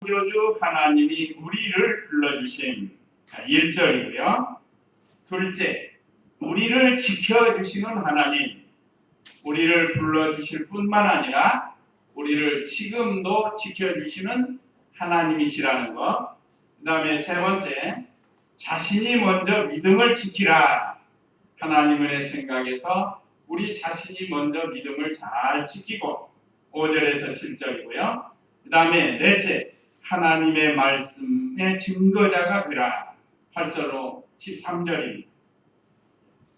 창조주 하나님이 우리를 불러주신 1절이고요. 둘째, 우리를 지켜주시는 하나님, 우리를 불러주실 뿐만 아니라 우리를 지금도 지켜주시는 하나님이시라는 것. 그 다음에 세 번째, 자신이 먼저 믿음을 지키라. 하나님의 생각에서 우리 자신이 먼저 믿음을 잘 지키고 5절에서 7절이고요. 그 다음에 넷째, 하나님의 말씀의 증거자가 되라. 8절로 13절입니다.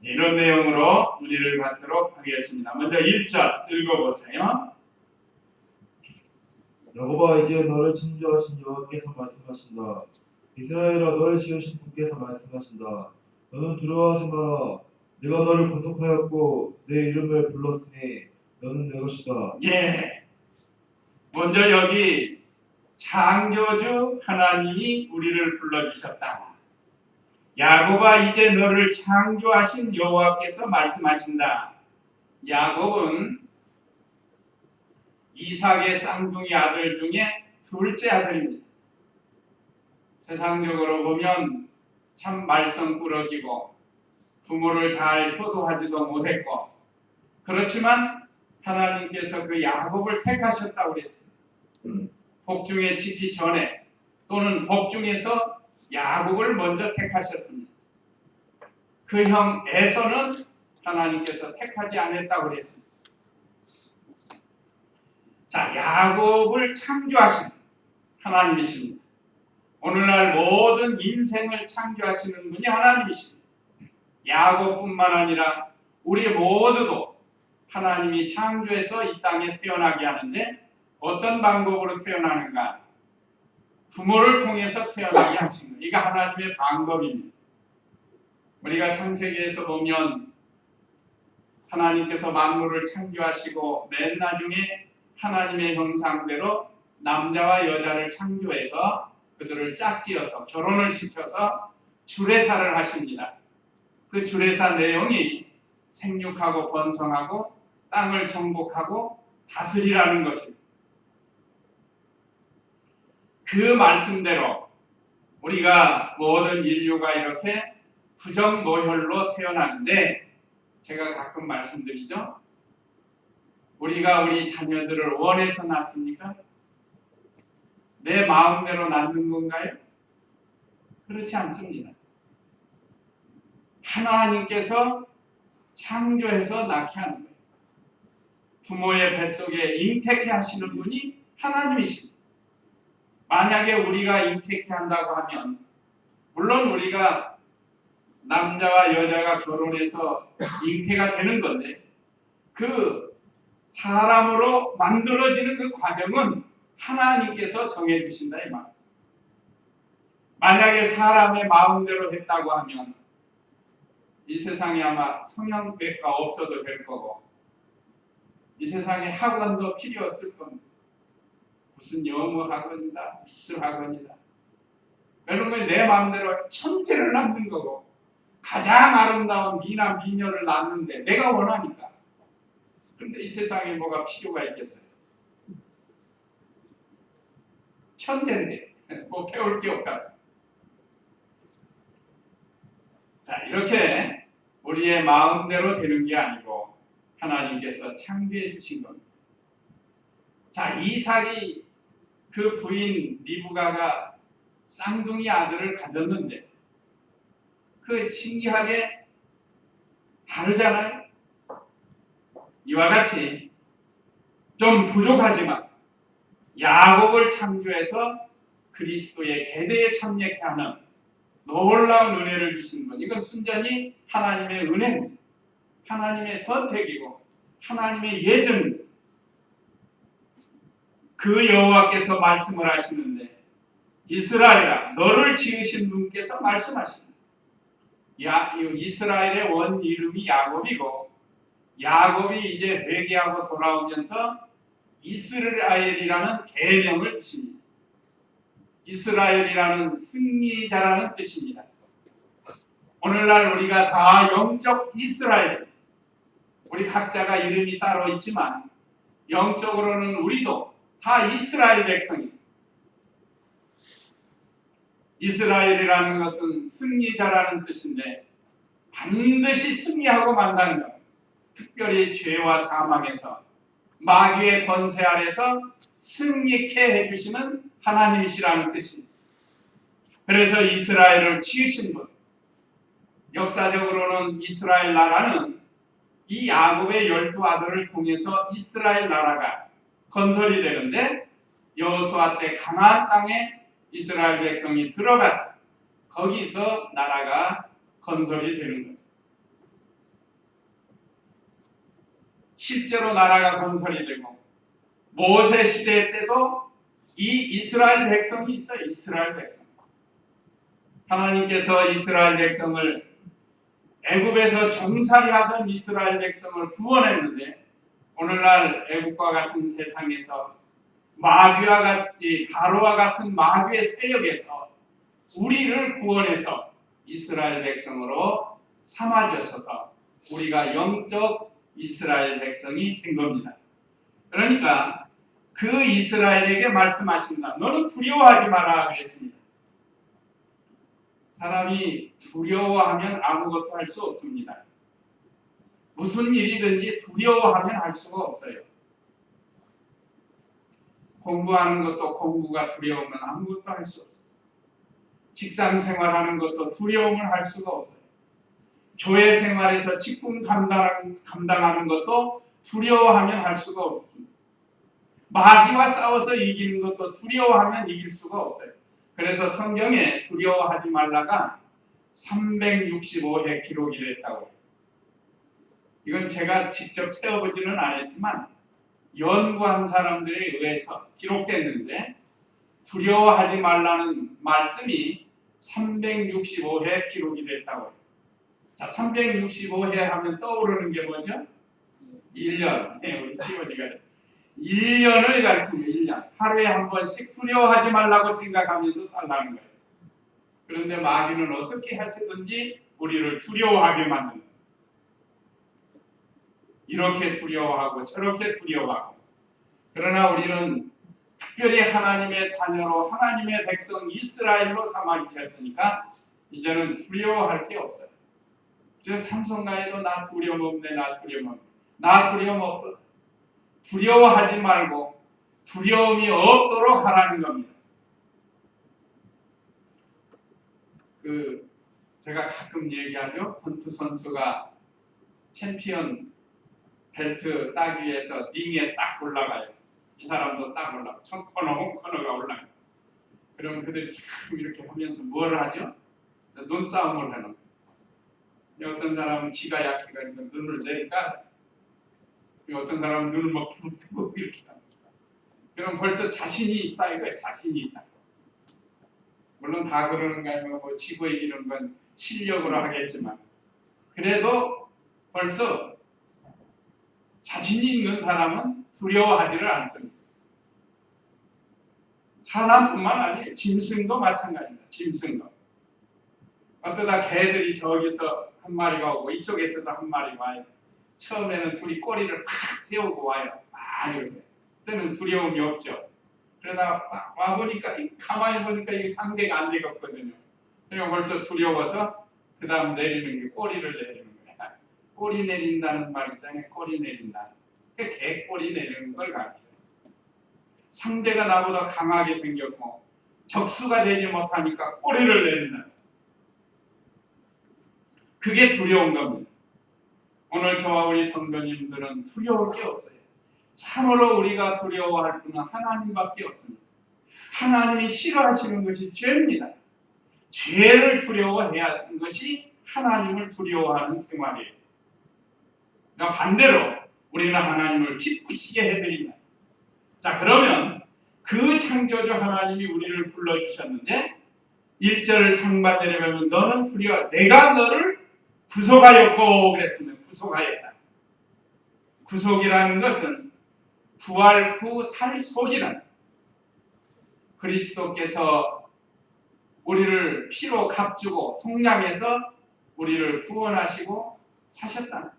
이런 내용으로 문의를 받도록 하겠습니다. 먼저 1절 읽어보세요. 야곱아, 이제 너를 창조하신 여호와께서 말씀하신다. 이스라엘아, 너를 지으신 분께서 말씀하신다. 너는 두려워하지 마라. 내가 너를 구속하였고 내 이름을 불렀으니 너는 내 것이다. 예. 먼저 여기 창조주 하나님이 우리를 불러주셨다. 야곱아, 이제 너를 창조하신 여호와께서 말씀하신다. 야곱은 이삭의 쌍둥이 아들 중에 둘째 아들입니다. 세상적으로 보면 참 말썽꾸러기고 부모를 잘 효도하지도 못했고, 그렇지만 하나님께서 그 야곱을 택하셨다고 그랬어요. 복중에 지기 전에 또는 복중에서 야곱을 먼저 택하셨습니다. 그 형 에서는 하나님께서 택하지 않았다고 그랬습니다. 자, 야곱을 창조하신 하나님이십니다. 오늘날 모든 인생을 창조하시는 분이 하나님이십니다. 야곱뿐만 아니라 우리 모두도 하나님이 창조해서 이 땅에 태어나게 하는데 어떤 방법으로 태어나는가? 부모를 통해서 태어나게 하신 거예요. 이게 하나님의 방법입니다. 우리가 창세기에서 보면 하나님께서 만물을 창조하시고 맨 나중에 하나님의 형상대로 남자와 여자를 창조해서 그들을 짝지어서 결혼을 시켜서 주례사를 하십니다. 그 주례사 내용이 생육하고 번성하고 땅을 정복하고 다스리라는 것입니다. 그 말씀대로 우리가 모든 인류가 이렇게 부정모혈로 태어나는데, 제가 가끔 말씀드리죠. 우리가 우리 자녀들을 원해서 낳습니까? 내 마음대로 낳는 건가요? 그렇지 않습니다. 하나님께서 창조해서 낳게 하는 거예요. 부모의 뱃속에 잉태케 하시는 분이 하나님이십니다. 만약에 우리가 잉태케 한다고 하면, 물론 우리가 남자와 여자가 결혼해서 잉태가 되는 건데, 그 사람으로 만들어지는 그 과정은 하나님께서 정해주신다 이 말. 만약에 사람의 마음대로 했다고 하면 이 세상에 아마 성형외과 없어도 될 거고, 이 세상에 학원도 필요 없을 겁니다. 무슨 영어 학원이다, 미술 학원이다. 그런 건 내 마음대로 천재를 낳는 거고, 가장 아름다운 미나 미녀를 낳는데 내가 원하니까. 그런데 이 세상에 뭐가 필요가 있겠어요? 천재인데 뭐 배울 게 없다. 자, 이렇게 우리의 마음대로 되는 게 아니고 하나님께서 창조해 주신 겁니다. 자, 이삭이 그 부인 리브가가 쌍둥이 아들을 가졌는데 그 신기하게 다르잖아요. 이와 같이 좀 부족하지만 야곱을 창조해서 그리스도의 계대에 참여케 하는 놀라운 은혜를 주신 분, 이건 순전히 하나님의 은혜입니다. 하나님의 선택이고 하나님의 예정입니다. 그 여호와께서 말씀을 하시는데, 이스라엘아, 너를 지으신 분께서 말씀하십니다. 이스라엘의 원 이름이 야곱이고, 야곱이 이제 회개하고 돌아오면서 이스라엘이라는 계명을 주십니다. 이스라엘이라는 승리자라는 뜻입니다. 오늘날 우리가 다 영적 이스라엘, 우리 각자가 이름이 따로 있지만 영적으로는 우리도 다 이스라엘 백성입니다. 이스라엘이라는 것은 승리자라는 뜻인데 반드시 승리하고 만다는 것. 특별히 죄와 사망에서 마귀의 권세 아래서 승리케 해주시는 하나님이시라는 뜻입니다. 그래서 이스라엘을 지으신 분, 역사적으로는 이스라엘 나라는 이 야곱의 12아들을 통해서 이스라엘 나라가 건설이 되는데 여호수아 때 가나안 땅에 이스라엘 백성이 들어가서 거기서 나라가 건설이 되는 거죠. 실제로 나라가 건설이 되고 모세 시대 때도 이 이스라엘 백성이 있어요. 이스라엘 백성. 하나님께서 이스라엘 백성을 애굽에서 정살이하던 이스라엘 백성을 구원했는데 오늘날 애굽과 같은 세상에서 마귀와 같이 바로와 같은 마귀의 세력에서 우리를 구원해서 이스라엘 백성으로 삼아주셔서 우리가 영적 이스라엘 백성이 된 겁니다. 그러니까 그 이스라엘에게 말씀하신다. 너는 두려워하지 마라 그랬습니다. 사람이 두려워하면 아무것도 할 수 없습니다. 무슨 일이든지 두려워하면 할 수가 없어요. 공부하는 것도 공부가 두려우면 아무것도 할 수 없어요. 직장 생활하는 것도 두려움을 할 수가 없어요. 교회 생활에서 직분 감당하는 것도 두려워하면 할 수가 없습니다. 마귀와 싸워서 이기는 것도 두려워하면 이길 수가 없어요. 그래서 성경에 두려워하지 말라가 365회 기록이 됐다고. 이건 제가 직접 세어보지는 않았지만 연구한 사람들에 의해서 기록됐는데 두려워하지 말라는 말씀이 365회 기록이 됐다고. 자, 365회 하면 떠오르는 게 뭐죠? 1년. 네, 우리 시원이가 1년을 가르치는 1년. 하루에 한 번씩 두려워하지 말라고 생각하면서 살라는 거예요. 그런데 마귀는 어떻게 해서든지 우리를 두려워하게 만드는 거예요. 이렇게 두려워하고 저렇게 두려워하고. 그러나 우리는 특별히 하나님의 자녀로 하나님의 백성 이스라엘로 삼아주셨으니까 이제는 두려워할 게 없어요. 저 찬송가에도 나 두려움 없네, 나 두려움 없네. 나 두려움 없다. 두려워하지 말고 두려움이 없도록 하라는 겁니다. 제가 가끔 얘기하죠. 권투 선수가 챔피언 벨트 따기 위해서 링에 딱 올라가요. 이 사람도 딱 올라가. 첫 코너가 올라가요. 그러면 그들이 참 이렇게 하면서 뭘 하죠? 눈싸움을 하는 거예요. 어떤 사람은 기가 약해가지고 눈을 내리까 어떤 사람은 눈을 막 부르뜨고 이렇게 합니다. 그럼 벌써 자신이 쌓인 거예요. 자신이 있다. 물론 다 그러는 거 아니면 뭐 지고 이기는 건 실력으로 하겠지만 그래도 벌써 자신이 있는 사람은 두려워하지를 않습니다. 사람뿐만 아니에요. 짐승도 마찬가지입니다. 짐승도. 어떠다 개들이 저기서 한 마리가 오고 이쪽에서도 한 마리가 와요. 처음에는 둘이 꼬리를 팍 세우고 와요. 이렇게. 그때는 두려움이 없죠. 그러다 와보니까 가만히 보니까 이게 상대가 안 되겠거든요. 그리고 벌써 두려워서 그 다음 내리는 게 꼬리를 내리는 거예요. 꼬리 내린다는 말 있잖아요. 꼬리 내린다. 개 꼬리 내리는 걸 가르쳐요. 상대가 나보다 강하게 생겼고 적수가 되지 못하니까 꼬리를 내린다. 그게 두려운 겁니다. 오늘 저와 우리 성도님들은 두려울 게 없어요. 참으로 우리가 두려워할 분은 하나님밖에 없습니다. 하나님이 싫어하시는 것이 죄입니다. 죄를 두려워해야 하는 것이 하나님을 두려워하는 생활이에요. 그러니까 반대로 우리는 하나님을 기쁘시게 해드린다. 자, 그러면 그 창조주 하나님이 우리를 불러주셨는데 1절 상반절에 보면 너는 두려워 내가 너를 구속하였고 그랬으면 구속하였다. 구속이라는 것은 부활 후 살속이라는 그리스도께서 우리를 피로 값주고 속량해서 우리를 구원하시고 사셨다.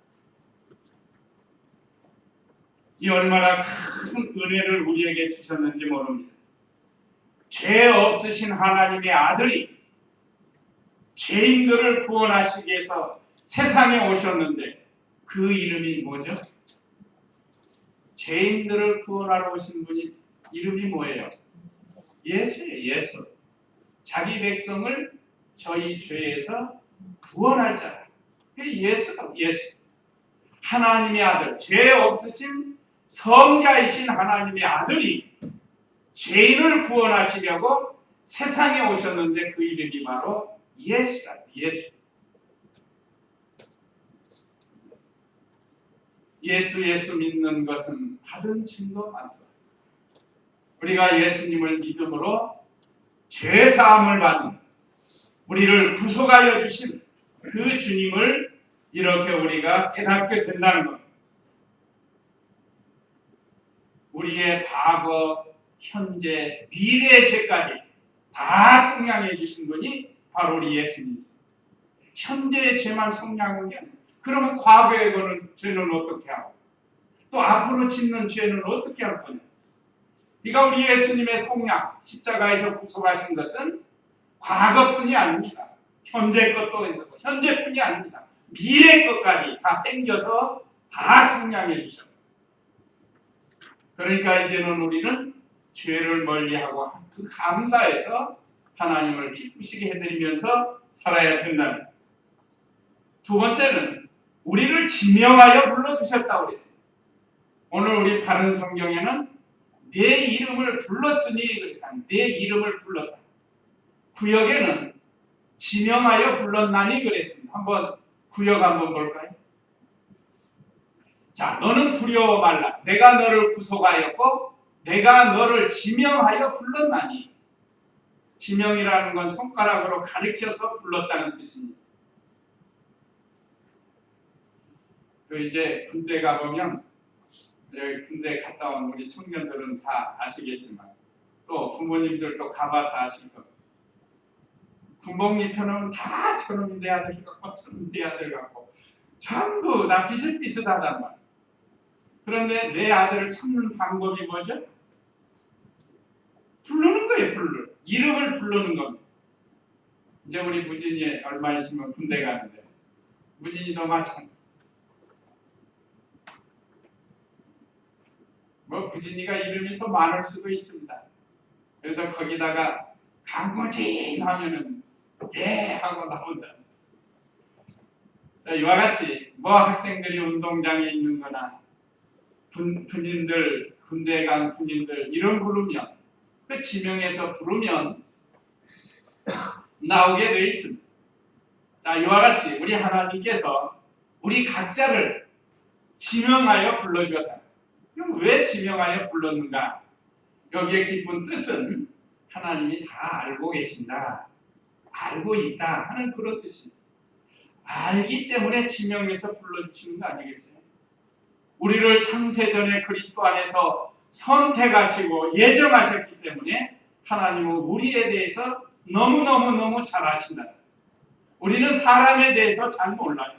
이 얼마나 큰 은혜를 우리에게 주셨는지 모릅니다. 죄 없으신 하나님의 아들이 죄인들을 구원하시기 위해서 세상에 오셨는데 그 이름이 뭐죠? 죄인들을 구원하러 오신 분이 이름이 뭐예요? 예수예요. 예수. 자기 백성을 저희 죄에서 구원할 자라. 예수가 예수. 하나님의 아들, 죄 없으신 성자이신 하나님의 아들이 죄인을 구원하시려고 세상에 오셨는데 그 이름이 바로 예수라. 예수. 예수 믿는 것은 받은 증거 많더라. 우리가 예수님을 믿음으로 죄 사함을 받은 우리를 구속하여 주신 그 주님을 이렇게 우리가 깨닫게 된다는 것. 우리의 과거, 현재, 미래의 죄까지 다 성량해 주신 분이 바로 우리 예수님이세요. 현재의 죄만 성량한 게 아니에요. 그러면 과거에 거는 죄는 어떻게 하고 또 앞으로 짓는 죄는 어떻게 할 거냐. 그러니까 우리 예수님의 성량, 십자가에서 구속하신 것은 과거뿐이 아닙니다. 현재 것도 있고 현재뿐이 아닙니다. 미래 것까지 다 땡겨서 다 성량해 주셨어요. 그러니까 이제는 우리는 죄를 멀리하고 그 감사에서 하나님을 기쁘시게 해드리면서 살아야 된다는. 두 번째는 우리를 지명하여 불러주셨다고 그랬어요. 오늘 우리 바른 성경에는 내 이름을 불렀으니 그러니까 내 이름을 불렀다. 구역에는 지명하여 불렀나니 그랬습니다. 한번 구역 한번 볼까요? 자, 너는 두려워 말라. 내가 너를 구속하였고 내가 너를 지명하여 불렀나니. 지명이라는 건 손가락으로 가리켜서 불렀다는 뜻입니다. 그 이제 군대 가보면 여기 군대 갔다 온 우리 청년들은 다 아시겠지만 또 부모님들도 가봐서 아실 겁니다. 군복리 펴놓으면 다 저놈이 내 아들 같고 저놈이 내 아들 같고 전부 다 비슷비슷하단 말이에요. 그런데 내 아들을 찾는 방법이 뭐죠? 부르는 거예요. 이름을 부르는 겁니다. 이제 우리 무진이 얼마 있으면 군대 가는데 무진이도 마찬가지. 뭐 무진이가 이름이 또 많을 수도 있습니다. 그래서 거기다가 강무진 하면은 예 하고 나온다. 이와 같이 뭐 학생들이 운동장에 있는 거나 군인들 군대에 간 군인들 이름 부르면 그 지명해서 부르면 나오게 되어 있습니다. 자, 이와 같이 우리 하나님께서 우리 각자를 지명하여 불러주었다. 그럼 왜 지명하여 불렀는가? 여기에 깊은 뜻은 하나님이 다 알고 계신다, 알고 있다 하는 그런 뜻입니다. 알기 때문에 지명해서 불러주시는 거 아니겠어요? 우리를 창세전에 그리스도 안에서 선택하시고 예정하셨기 때문에 하나님은 우리에 대해서 너무너무 잘 아신다. 우리는 사람에 대해서 잘 몰라요.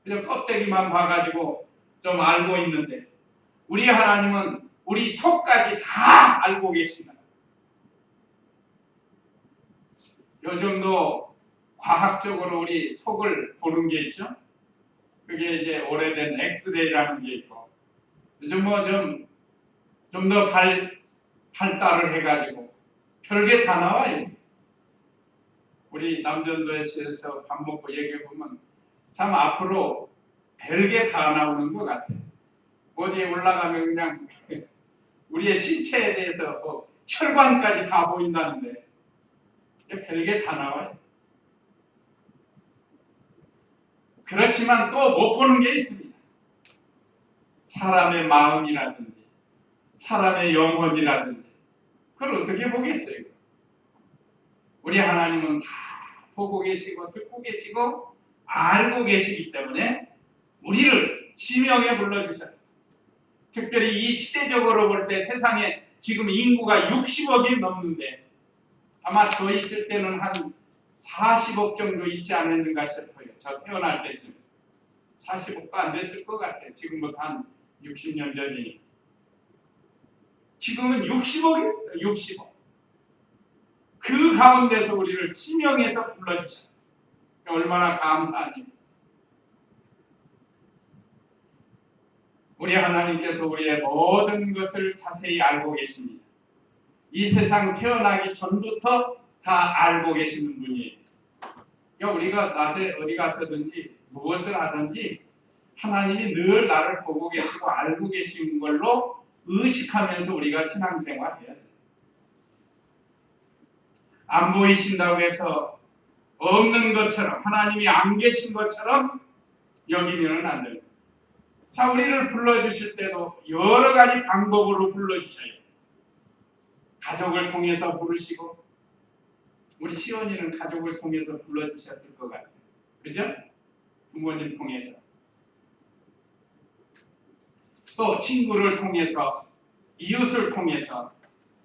그냥 껍데기만 봐가지고 좀 알고 있는데 우리 하나님은 우리 속까지 다 알고 계신다. 요즘도 과학적으로 우리 속을 보는 게 있죠. 그게 이제 오래된 엑스레이라는 게 있고 요즘 뭐 좀 더 발달을 해가지고 별게 다 나와요. 우리 남전도에서 밥 먹고 얘기해보면 참 앞으로 별게 다 나오는 것 같아요. 어디에 올라가면 그냥 우리의 신체에 대해서 혈관까지 다 보인다는데 별게 다 나와요. 그렇지만 또 못 보는 게 있습니다. 사람의 마음이라든지 사람의 영혼이라든지 그걸 어떻게 보겠어요? 우리 하나님은 다 보고 계시고 듣고 계시고 알고 계시기 때문에 우리를 지명해 불러주셨습니다. 특별히 이 시대적으로 볼 때 세상에 지금 인구가 60억이 넘는데 아마 저 있을 때는 한 40억 정도 있지 않았는가 싶어요. 저 태어날 때쯤 40억도 안 됐을 것 같아요. 지금부터 한 60년 전이니 지금은 60억이에요. 60억. 그 가운데서 우리를 지명해서 불러주셨다. 얼마나 감사하니. 우리 하나님께서 우리의 모든 것을 자세히 알고 계십니다. 이 세상 태어나기 전부터 다 알고 계시는 분이에요. 그러니까 우리가 낮에 어디 가서든지 무엇을 하든지 하나님이 늘 나를 보고 계시고 알고 계신 걸로 의식하면서 우리가 신앙생활 해야 돼요. 안 보이신다고 해서 없는 것처럼, 하나님이 안 계신 것처럼 여기면은 안 됩니다. 자, 우리를 불러주실 때도 여러 가지 방법으로 불러주셔요. 가족을 통해서 부르시고, 우리 시원이는 가족을 통해서 불러주셨을 것 같아요. 그죠? 부모님 통해서. 또 친구를 통해서, 이웃을 통해서,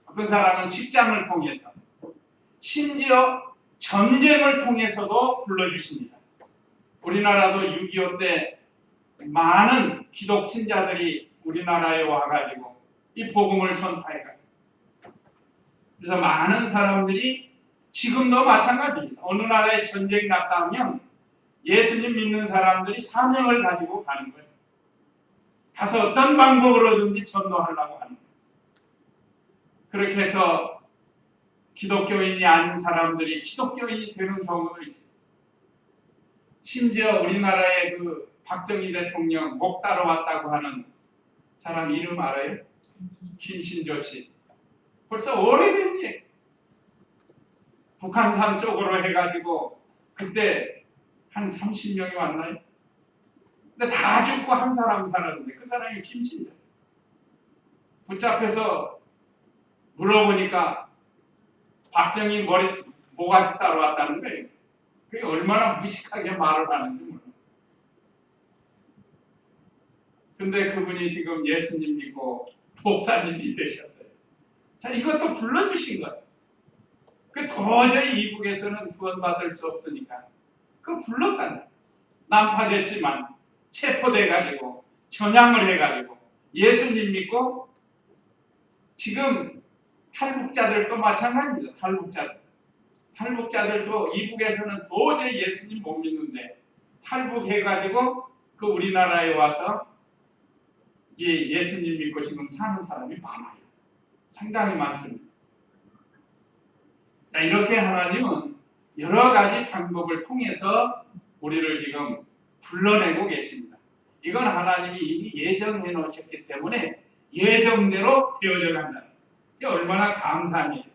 어떤 사람은 직장을 통해서, 심지어 전쟁을 통해서도 불러주십니다. 우리나라도 6.25 때 많은 기독 신자들이 우리나라에 와가지고 이 복음을 전파해가지고, 그래서 많은 사람들이 지금도 마찬가지입니다. 어느 나라에 전쟁이 났다 하면 예수님 믿는 사람들이 사명을 가지고 가는 거예요. 가서 어떤 방법으로든지 전도하려고 하는 거예요. 그렇게 해서 기독교인이 아닌 사람들이 기독교인이 되는 경우도 있어요. 심지어 우리나라의 그 박정희 대통령 목 따러 왔다고 하는 사람 이름 알아요? 김신조 씨. 벌써 오래된 얘기. 북한산 쪽으로 해가지고 그때 한 30명이 왔나요? 근데 다 죽고 한 사람 살았는데 그 사람이 김신조. 붙잡혀서 물어보니까 박정희 모가지 따러 왔다는 거예요. 그게 얼마나 무식하게 말을 하는지 몰라. 근데 그분이 지금 예수님 믿고 목사님이 되셨어요. 자, 이것도 불러주신 거예요. 그 도저히 이북에서는 구원받을 수 없으니까 그 불렀다는 거예요. 난파됐지만 체포돼가지고 전향을 해가지고 예수님 믿고 지금 탈북자들도 마찬가지입니다. 탈북자들도 이북에서는 도저히 예수님 못 믿는데 탈북해가지고 그 우리나라에 와서 예수님 믿고 지금 사는 사람이 많아요. 상당히 많습니다. 이렇게 하나님은 여러 가지 방법을 통해서 우리를 지금 불러내고 계십니다. 이건 하나님이 이미 예정해 놓으셨기 때문에 예정대로 되어져 간다. 이게 얼마나 감사합니다.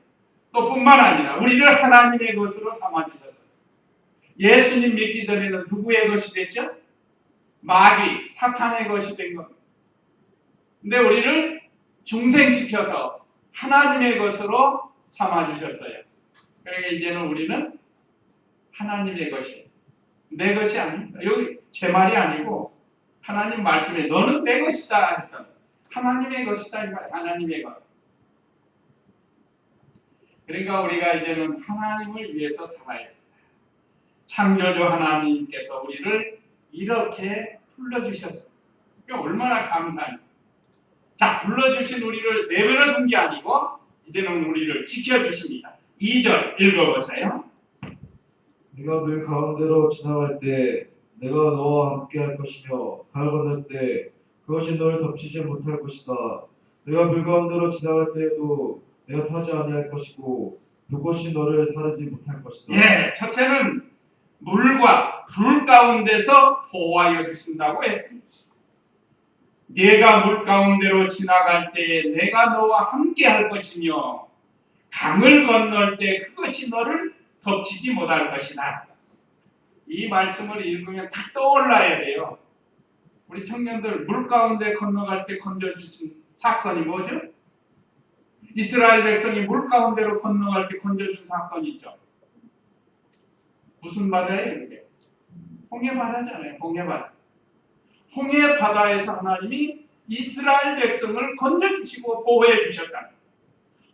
또 뿐만 아니라 우리를 하나님의 것으로 삼아주셨어요. 예수님 믿기 전에는 누구의 것이 됐죠? 마귀, 사탄의 것이 된 겁니다. 근데 우리를 중생시켜서 하나님의 것으로 삼아주셨어요. 그러니까 이제는 우리는 하나님의 것이, 내 것이 아닙니다. 여기 제 말이 아니고 하나님 말씀에 너는 내 것이다 했던 하나님의 것이다 이 말, 하나님의 것. 그러니까 우리가 이제는 하나님을 위해서 살아야 됩니다. 창조주 하나님께서 우리를 이렇게 불러주셨어요. 얼마나 감사합니다. 자, 불러주신 우리를 내버려 둔 게 아니고 이제는 우리를 지켜주십니다. 2절 읽어보세요. 네가 물 가운데로 지나갈 때 내가 너와 함께 할 것이며 강 건널 때 그것이 너를 덮치지 못할 것이다. 내가 물 가운데로 지나갈 때에도 내가 타지 아니할 것이고 그것이 너를 사르지 못할 것이다. 예, 첫째는 물과 불 가운데서 보호하여 주신다고 했습니다. 네가 물 가운데로 지나갈 때에 내가 너와 함께 할 것이며 강을 건널 때 그것이 너를 덮치지 못할 것이다. 이 말씀을 읽으면 딱 떠올라야 돼요. 우리 청년들 물 가운데 건너갈 때 건져주신 사건이 뭐죠? 이스라엘 백성이 물 가운데로 건너갈 때 건져준 사건이 있죠. 무슨 바다예요 이게? 홍해바다잖아요. 홍해바다. 홍해바다에서 하나님이 이스라엘 백성을 건져주시고 보호해 주셨다.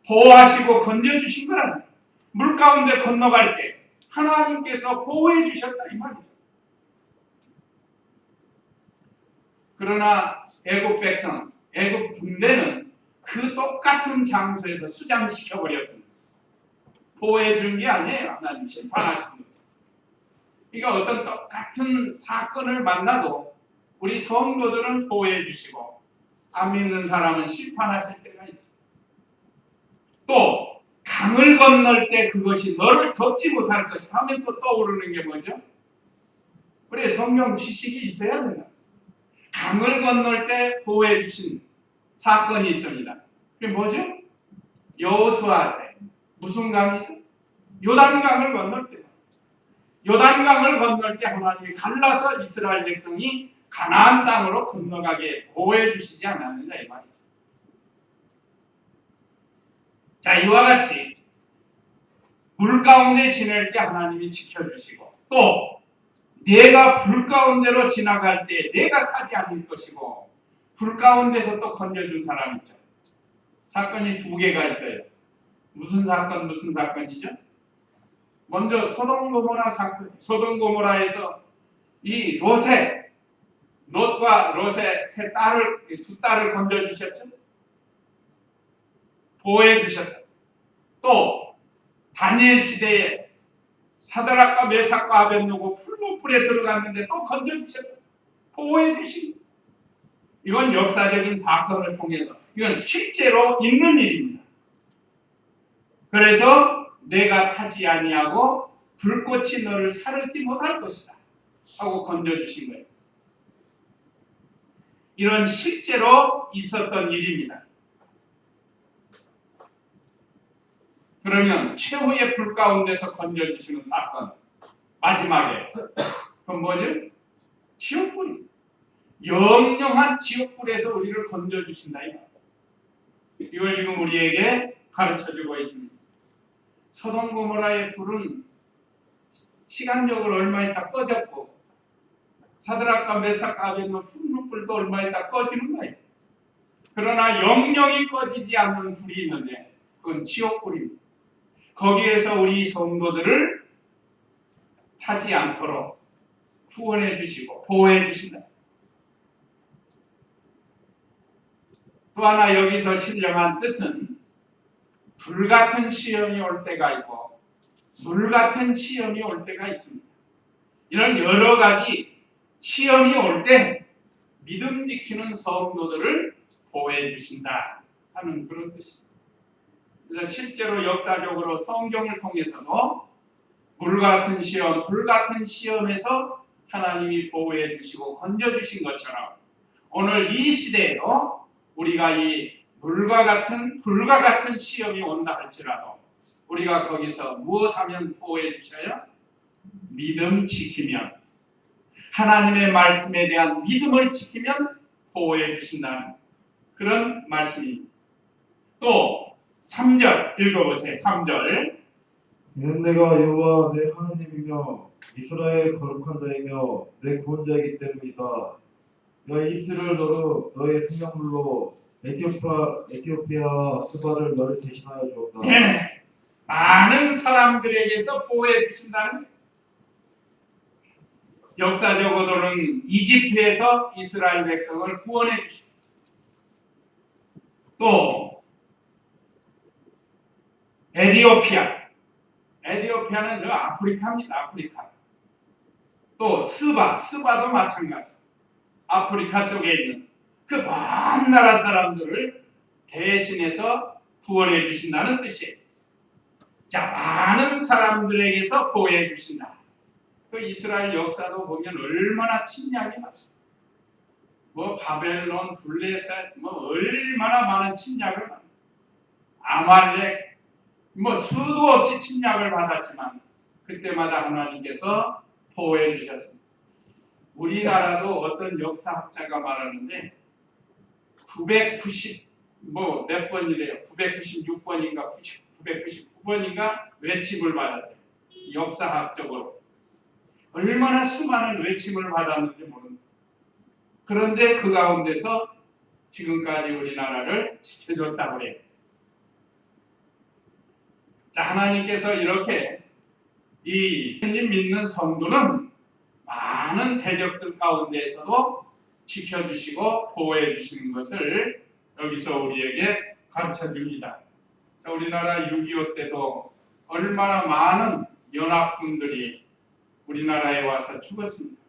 보호하시고 건져주신 거라는 거예요. 물 가운데 건너갈 때 하나님께서 보호해 주셨다 이 말이죠. 그러나 애굽 백성, 애굽 군대는 그 똑같은 장소에서 수장시켜 버렸습니다. 보호해 준 게 아니에요. 하나님 심판하시는 거예요. 그러니까 어떤 똑같은 사건을 만나도 우리 성도들은 보호해 주시고 안 믿는 사람은 심판하실 때가 있어요. 또 강을 건널 때 그것이 너를 덮지 못할 것이다 하면 또 떠오르는 게 뭐죠? 그래, 성경 지식이 있어야 된다. 강을 건널 때 보호해 주신 사건이 있습니다. 그게 뭐죠? 여호수아 때. 무슨 강이죠? 요단강을 건널 때. 요단강을 건널 때 하나님이 갈라서 이스라엘 백성이 가나안 땅으로 건너가게 보호해 주시지 않았느냐 이 말이죠. 자, 이와 같이 물 가운데 지낼 때 하나님이 지켜주시고 또 내가 불 가운데로 지나갈 때 내가 타지 않을 것이고 불 가운데서 또 건져준 사람 있죠. 사건이 두 개가 있어요. 무슨 사건이죠? 먼저 소돔 고모라 사건. 소돔 고모라에서 이 롯과 롯의 두 딸을 건져주셨죠. 보호해 주셨다. 또 다니엘 시대에 사드락과 메삭과 아벳노고 풀무불에 들어갔는데 또 건져주셨다. 보호해 주신. 이건 역사적인 사건을 통해서 이건 실제로 있는 일입니다. 그래서 내가 타지 아니하고 불꽃이 너를 사르지 못할 것이다 하고 건져주신 거예요. 이런 실제로 있었던 일입니다. 그러면 최후의 불 가운데서 건져주시는 사건 마지막에 그건 뭐죠? 지옥불. 영영한 지옥불에서 우리를 건져주신다 이걸 지금 우리에게 가르쳐주고 있습니다. 소돔 고모라의 불은 시간적으로 얼마 있다 꺼졌고 사드락과 메삭과 아벳노고 풀무불도 얼마 있다 꺼지는 거예요. 그러나 영영이 꺼지지 않는 불이 있는데 그건 지옥불입니다. 거기에서 우리 성도들을 타지 않도록 구원해 주시고 보호해 주신다. 또 하나 여기서 신령한 뜻은 불같은 시험이 올 때가 있고 물같은 시험이 올 때가 있습니다. 이런 여러 가지 시험이 올 때 믿음 지키는 성도들을 보호해 주신다 하는 그런 뜻입니다. 그래서 실제로 역사적으로 성경을 통해서도 물같은 시험, 불같은 시험에서 하나님이 보호해 주시고 건져주신 것처럼 오늘 이 시대에도 우리가 이 물과 같은 불과 같은 시험이 온다 할지라도 우리가 거기서 무엇하면 보호해 주셔요? 믿음 지키면 하나님의 말씀에 대한 믿음을 지키면 보호해 주신다는 그런 말씀입니다. 또 3절 읽어보세요. 3절 이는 내가 여호와 내 하나님이며 이스라엘 거룩한 자이며 내 구원자이기 때문이다. 내가 이집트를 너의 생명물로 에티오피아 스바를 너를 대신하여 주었다. 네, 많은 사람들에게서 보호해 주신다는 역사적으로는 이집트에서 이스라엘 백성을 구원해 주십니다. 또 에티오피아는 저 아프리카입니다. 아프리카. 또 스바도 마찬가지. 아프리카 쪽에 있는 그 먼 나라 사람들을 대신해서 구원해 주신다는 뜻이에요. 자, 많은 사람들에게서 보호해 주신다. 그 이스라엘 역사도 보면 얼마나 침략이 많습니다. 바벨론, 블레셋, 얼마나 많은 침략을 받습니다. 아말렉, 수도 없이 침략을 받았지만 그때마다 하나님께서 보호해 주셨습니다. 우리나라도 어떤 역사학자가 말하는데 990 몇 번이래요. 996번인가 999번인가 외침을 받았대요. 역사학적으로 얼마나 수많은 외침을 받았는지 모릅니다. 그런데 그 가운데서 지금까지 우리나라를 지켜줬다고 해요. 자, 하나님께서 이렇게 이 주님 믿는 성도는 많은 대적들 가운데에서도 지켜주시고 보호해 주시는 것을 여기서 우리에게 가르쳐 줍니다. 자, 우리나라 6.25 때도 얼마나 많은 연합군들이 우리나라에 와서 죽었습니다.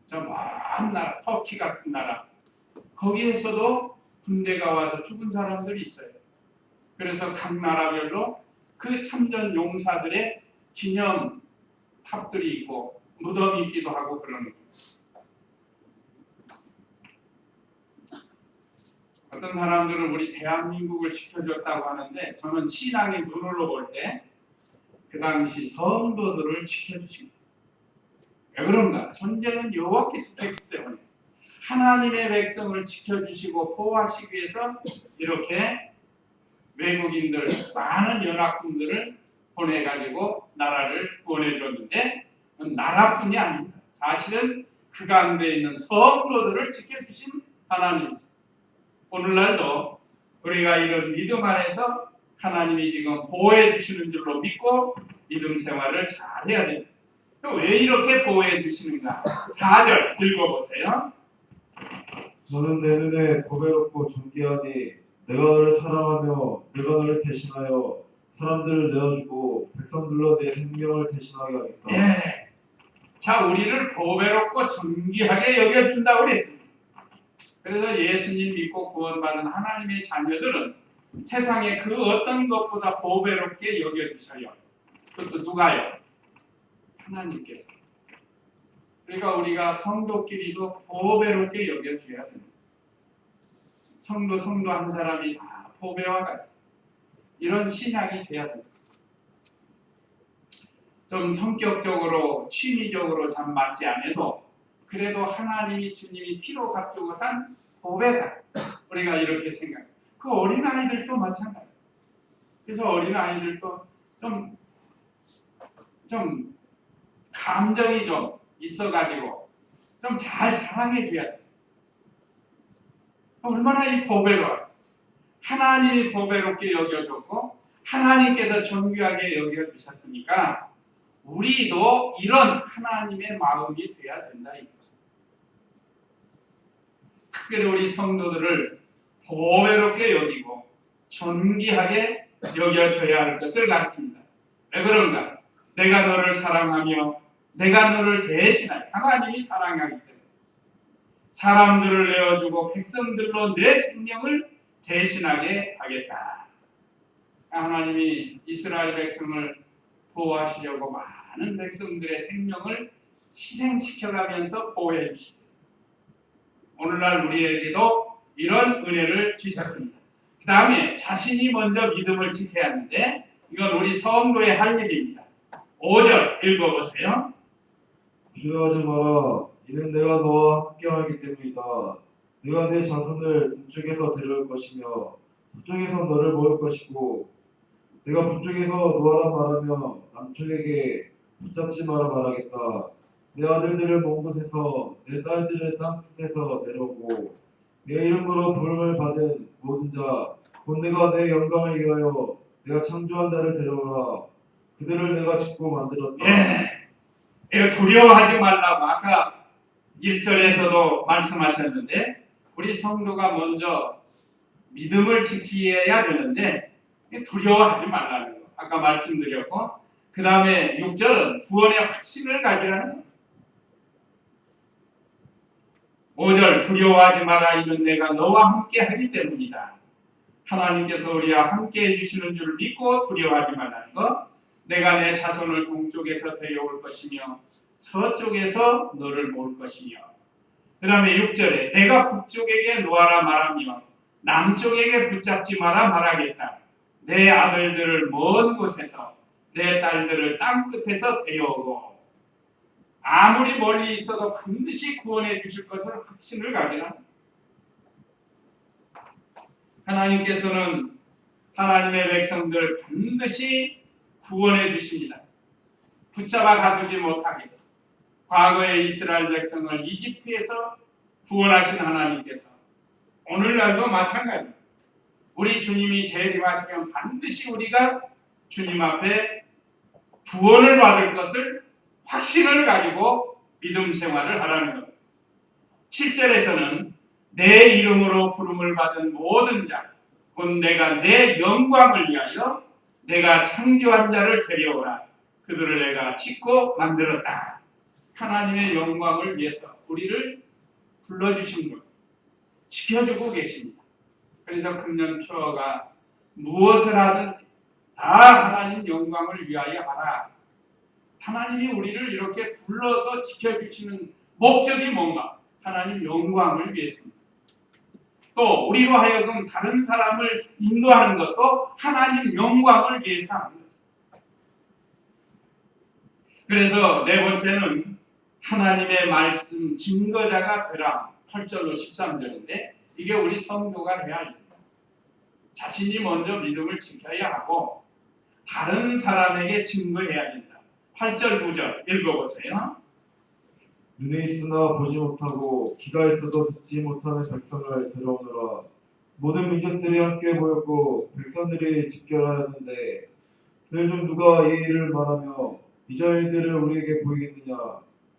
저 먼 나라, 터키 같은 나라, 거기에서도 군대가 와서 죽은 사람들이 있어요. 그래서 각 나라별로 그 참전 용사들의 기념 탑들이 있고 무덤이 있기도 하고 그러는 거예요. 어떤 사람들은 우리 대한민국을 지켜줬다고 하는데, 저는 신앙의 눈으로 볼 때 그 당시 성도들을 지켜주십니다. 왜 그런가? 전쟁은 여호와께서 했기 때문에 하나님의 백성을 지켜주시고 보호하시기 위해서 이렇게 외국인들, 많은 연합군들을 보내가지고 나라를 구원해줬는데, 나라뿐이 아닙니다. 사실은 그 가운데 있는 성도들을 지켜주신 하나님이십니다. 오늘날도 우리가 이런 믿음 안에서 하나님이 지금 보호해 주시는 줄로 믿고 믿음 생활을 잘 해야 됩니다. 왜 이렇게 보호해 주시는가? 4절 읽어보세요. 너는 내 눈에 보배롭고 존귀하니 내가 너를 사랑하며 내가 너를 대신하여 사람들을 내어주고 백성들로 내 생명을 대신하게 하겠다. 예. 자, 우리를 보배롭고 존귀하게 여겨준다고 그랬습니다. 그래서 예수님 믿고 구원받은 하나님의 자녀들은 세상에 그 어떤 것보다 보배롭게 여겨주셔요. 그것도 누가요? 하나님께서. 그러니까 우리가 성도끼리도 보배롭게 여겨줘야 됩니다. 성도 한 사람이 다 보배와 같은 이런 신앙이 돼야 됩니다. 좀 성격적으로 취미적으로 참 맞지 않아도 그래도 하나님이 주님이 피로 값주고 산 보배다. 우리가 이렇게 생각해요. 그 어린아이들도 마찬가지예요. 그래서 어린아이들도 좀 감정이 좀 있어가지고 좀 잘 사랑해줘야 돼요. 얼마나 이 보배로워요. 하나님이 보배롭게 여겨줬고 하나님께서 존귀하게 여겨주셨으니까 우리도 이런 하나님의 마음이 돼야 된다. 특별히 우리 성도들을 보배롭게 여기고 존귀하게 여겨줘야 할 것을 가르칩니다. 왜 그런가? 내가 너를 사랑하며 내가 너를 대신하여, 하나님이 사랑하기 때문에 사람들을 내어주고 백성들로 내 생명을 대신하게 하겠다. 하나님이 이스라엘 백성을 보호하시려고 많은 백성들의 생명을 희생시켜가면서 보호해 주시죠. 오늘날 우리에게도 이런 은혜를 주셨습니다. 그 다음에 자신이 먼저 믿음을 지켜야 하는데 이건 우리 성도의 할 일입니다. 5절 읽어보세요. 두려워하지 마라. 이는 내가 너와 함께하기 때문이다. 내가 내 자손을 동쪽에서 데려올 것이며 북쪽에서 너를 모을 것이고 내가 북쪽에서 놓아라 말하며 남쪽에게 붙잡지 마라 말하겠다. 내 아들들을 먼 곳에서 내 딸들을 땅 끝에서 내려오고 내 이름으로 부름을 받은 모든 자 곧 내가 내 영광을 위하여 내가 창조한 자를 데려오라. 그들을 내가 짓고 만들었다. 예, 두려워하지 말라고 아까 1절에서도 말씀하셨는데 우리 성도가 먼저 믿음을 지켜야 되는데 두려워하지 말라는 거 아까 말씀드렸고 그 다음에 6절은 구원의 확신을 가지라는 거. 5절 두려워하지 마라. 이는 내가 너와 함께 하기 때문이다. 하나님께서 우리와 함께 해주시는 줄 믿고 두려워하지 말라는 것. 내가 내 자손을 동쪽에서 데려올 것이며 서쪽에서 너를 모을 것이며 그 다음에 6절에 내가 북쪽에게 놓아라 말하며 남쪽에게 붙잡지 마라 말하겠다. 내 아들들을 먼 곳에서 내 딸들을 땅 끝에서 데려오고 아무리 멀리 있어도 반드시 구원해 주실 것을 확신을 가지라. 하나님께서는 하나님의 백성들을 반드시 구원해 주십니다. 붙잡아 가두지 못하게. 과거의 이스라엘 백성을 이집트에서 구원하신 하나님께서 오늘날도 마찬가지입니다. 우리 주님이 재림하시면 반드시 우리가 주님 앞에 구원을 받을 것을 확신을 가지고 믿음 생활을 하라는 것. 7절에서는 내 이름으로 부름을 받은 모든 자, 곧 내가 내 영광을 위하여 내가 창조한 자를 데려오라. 그들을 내가 짓고 만들었다. 하나님의 영광을 위해서 우리를 불러주신 분, 지켜주고 계십니다. 그래서 금년 표어가 무엇을 하든 다 하나님 영광을 위하여 하라. 하나님이 우리를 이렇게 불러서 지켜주시는 목적이 뭔가? 하나님 영광을 위해서입니다. 또 우리로 하여금 다른 사람을 인도하는 것도 하나님 영광을 위해서 하는 거죠. 그래서 네 번째는 하나님의 말씀 증거자가 되라. 8절로 13절인데 이게 우리 성도가 돼야 합니다. 자신이 먼저 믿음을 지켜야 하고 다른 사람에게 증거해야 된다. 8절 9절 읽어보세요. 눈이 있으나 보지 못하고 귀가 있어도 듣지 못하는 백성을 데려오너라. 모든 민족들이 함께 모였고 백성들이 집결하였는데 그들 중 누가 이 일을 말하며 이전 일들을 우리에게 보이겠느냐.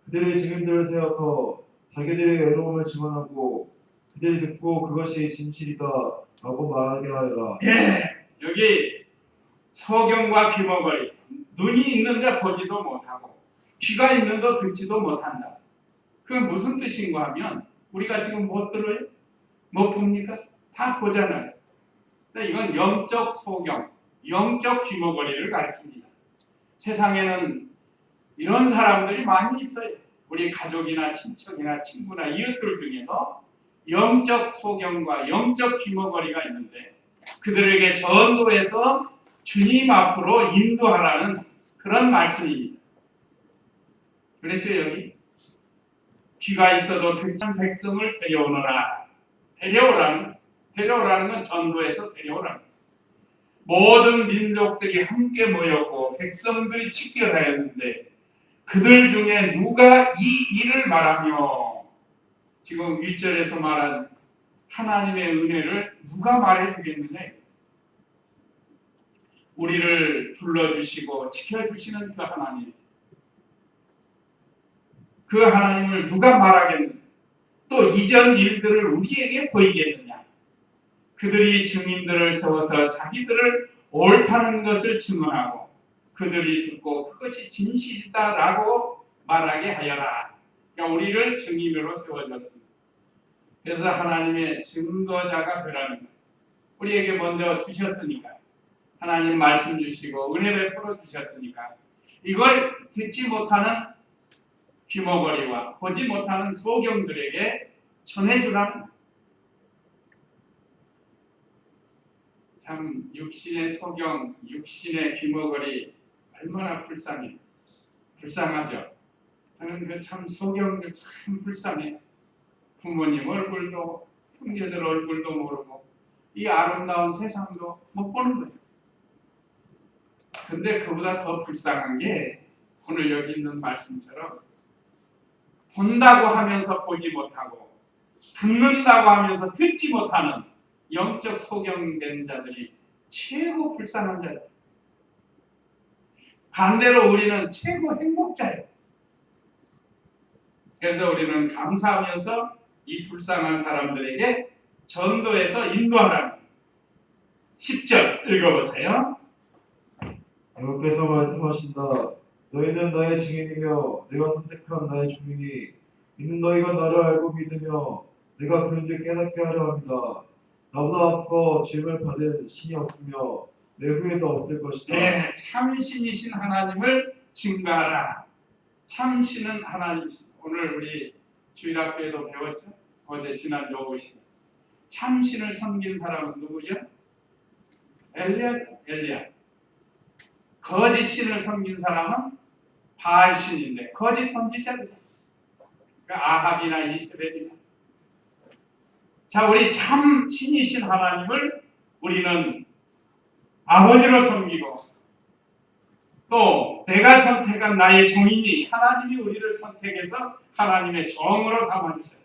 그들의 증인들을 세워서 자기들의 외로움을 증언하고 그들이 듣고 그것이 진실이다 라고 말하게 하여라. 예, 여기 소경과 귀머거리, 눈이 있는데 보지도 못하고 귀가 있는데 듣지도 못한다. 그건 무슨 뜻인가 하면 우리가 지금 못 들어요? 못 봅니까? 다 보잖아요. 이건 영적 소경, 영적 귀머거리를 가리킵니다. 세상에는 이런 사람들이 많이 있어요. 우리 가족이나 친척이나 친구나 이웃들 중에도 영적 소경과 영적 귀머거리가 있는데 그들에게 전도해서 주님 앞으로 인도하라는 그런 말씀입니다. 그랬죠 여기? 귀가 있어도 듣지 않는 백성을 데려오너라. 데려오라는 건 전도해서 데려오라는 거예요. 모든 민족들이 함께 모였고 백성들이 집결하였는데 그들 중에 누가 이 일을 말하며 지금 1절에서 말한 하나님의 은혜를 누가 말해주겠느냐. 우리를 불러주시고 지켜주시는 그 하나님, 그 하나님을 누가 말하겠느냐. 또 이전 일들을 우리에게 보이겠느냐. 그들이 증인들을 세워서 자기들을 옳다는 것을 증언하고 그들이 듣고 그것이 진실이다라고 말하게 하여라. 그러니까 우리를 증인으로 세워줬습니다. 그래서 하나님의 증거자가 되라는 거예요. 우리에게 먼저 주셨으니까 하나님 말씀 주시고 은혜 베풀어 주셨으니까 이걸 듣지 못하는 귀머거리와 보지 못하는 소경들에게 전해주라는 거예요. 참 육신의 소경, 육신의 귀머거리 얼마나 불쌍하죠. 저는 그 참 소경들 참 불쌍해. 부모님 얼굴도 형제들 얼굴도 모르고 이 아름다운 세상도 못 보는 거예요. 근데 그보다 더 불쌍한 게 오늘 여기 있는 말씀처럼 본다고 하면서 보지 못하고 듣는다고 하면서 듣지 못하는 영적 소경된 자들이 최고 불쌍한 자들. 반대로 우리는 최고 행복자예요. 그래서 우리는 감사하면서 이 불쌍한 사람들에게 전도해서 인도하라는 10절 읽어보세요. 여호와께서 말씀하신다. 너희는 나의 증인이며 내가 선택한 나의 종이니 이는 너희가 나를 알고 믿으며 내가 그런줄 깨닫게 하려 합니다. 나보다 앞서 지음을 받은 신이 없으며 내 후에도 없을 것이다. 네, 참신이신 하나님을 증거하라. 참신은 하나님이십니다. 오늘 우리 주일학교에도 배웠죠? 어제 지난주 오신 참신을 섬긴 사람은 누구죠? 엘리야. 거짓 신을 섬긴 사람은 바알 신인데 거짓 선지자들. 아합이나 이스라엘이나. 자, 우리 참 신이신 하나님을 우리는 아버지로 섬기고 또 내가 선택한 나의 종이니 하나님이 우리를 선택해서 하나님의 종으로 삼아주세요.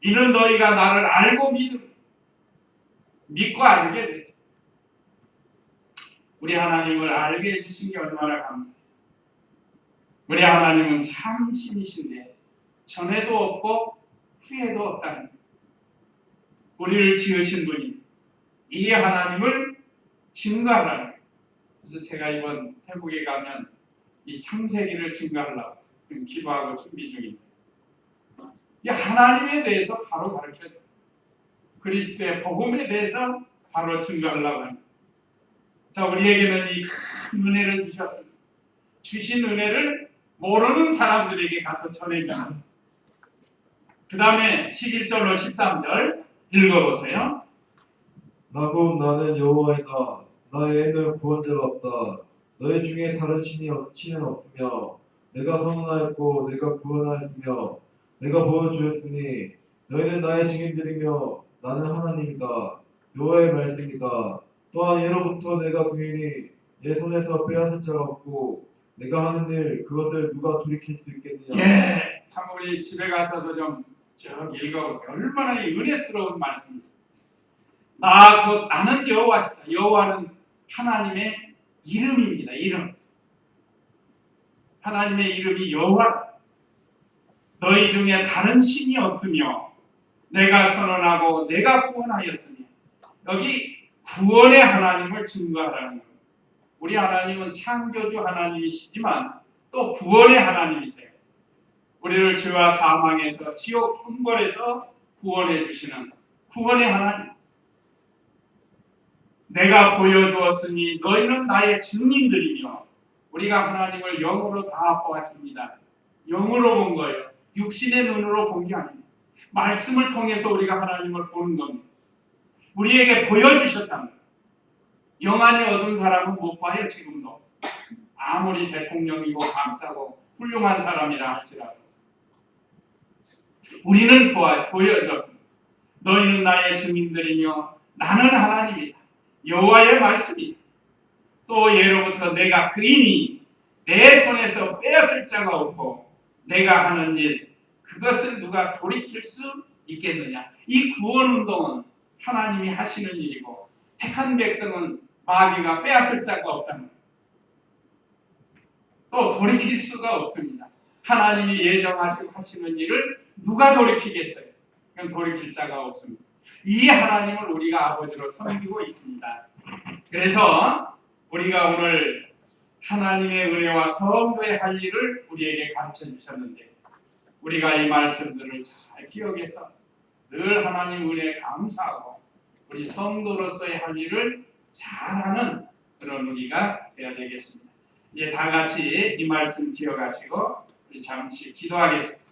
이는 너희가 나를 알고 믿고 알게 되죠. 우리 하나님을 알게 해주신 게 얼마나 감사해요. 우리 하나님은 참 신이신데 전에도 없고 후에도 없다는 거예요. 우리를 지으신 분이 이 하나님을 증거하라는 거예요. 그래서 제가 이번 태국에 가면 이 창세기를 증거하려고 지금 기도하고 준비 중입니다. 이 하나님에 대해서 바로 가르쳐줘요. 그리스도의 복음에 대해서 바로 증거하려고 합니다. 자, 우리에게는 이 큰 은혜를 주셨습니다. 주신 은혜를 모르는 사람들에게 가서 전해줍니다. 그 다음에 11절로 13절 읽어보세요. 나곧 나는 여호와이다. 나에게는 구원자가 없다. 너희 중에 다른 신은 없으며 내가 선언하였고 내가 구원하였으며 내가 보여주었으니 너희는 나의 증인들이며 나는 하나님이다. 여호와의 말씀이다. 또한 예로부터 내가 긍휼히 내 손에서 빼앗을 자가 없고 내가 하는 일 그것을 누가 돌이킬 수 있겠느냐. 예, 참 우리 집에 가서도 좀 쭉 읽어보세요. 얼마나 이 은혜스러운 말씀이세요. 나는 여호와시다. 여호와는 하나님의 이름입니다. 이름. 하나님의 이름이 여호와. 너희 중에 다른 신이 없으며 내가 선언하고 내가 구원하였으니 여기 구원의 하나님을 증거하라는 거예요. 우리 하나님은 창조주 하나님이시지만 또 구원의 하나님이세요. 우리를 죄와 사망에서 지옥 형벌에서 구원해 주시는 구원의 하나님. 내가 보여주었으니 너희는 나의 증인들이며 우리가 하나님을 영으로 다 보았습니다. 영으로 본 거예요. 육신의 눈으로 본 게 아닙니다. 말씀을 통해서 우리가 하나님을 보는 겁니다. 우리에게 보여주셨답니다. 영안이 어두운 사람은 못 봐요. 지금도. 아무리 대통령이고 감사고 훌륭한 사람이라 할지라도 우리는 보여줬습니다. 너희는 나의 증인들이며 나는 하나님이다. 여호와의 말씀이다. 또 예로부터 내가 그이니 내 손에서 빼앗을 자가 없고 내가 하는 일 그것을 누가 돌이킬 수 있겠느냐. 이 구원운동은 하나님이 하시는 일이고 택한 백성은 마귀가 빼앗을 자가 없다는 거예요. 또 돌이킬 수가 없습니다. 하나님이 예정하시고 하시는 일을 누가 돌이키겠어요? 그건 돌이킬 자가 없습니다. 이 하나님을 우리가 아버지로 섬기고 있습니다. 그래서 우리가 오늘 하나님의 은혜와 성도의 할 일을 우리에게 가르쳐 주셨는데 우리가 이 말씀들을 잘 기억해서 늘 하나님 은혜에 감사하고 우리 성도로서의 할 일을 잘하는 그런 우리가 되어야 되겠습니다. 이제 다 같이 이 말씀 기억하시고 우리 잠시 기도하겠습니다.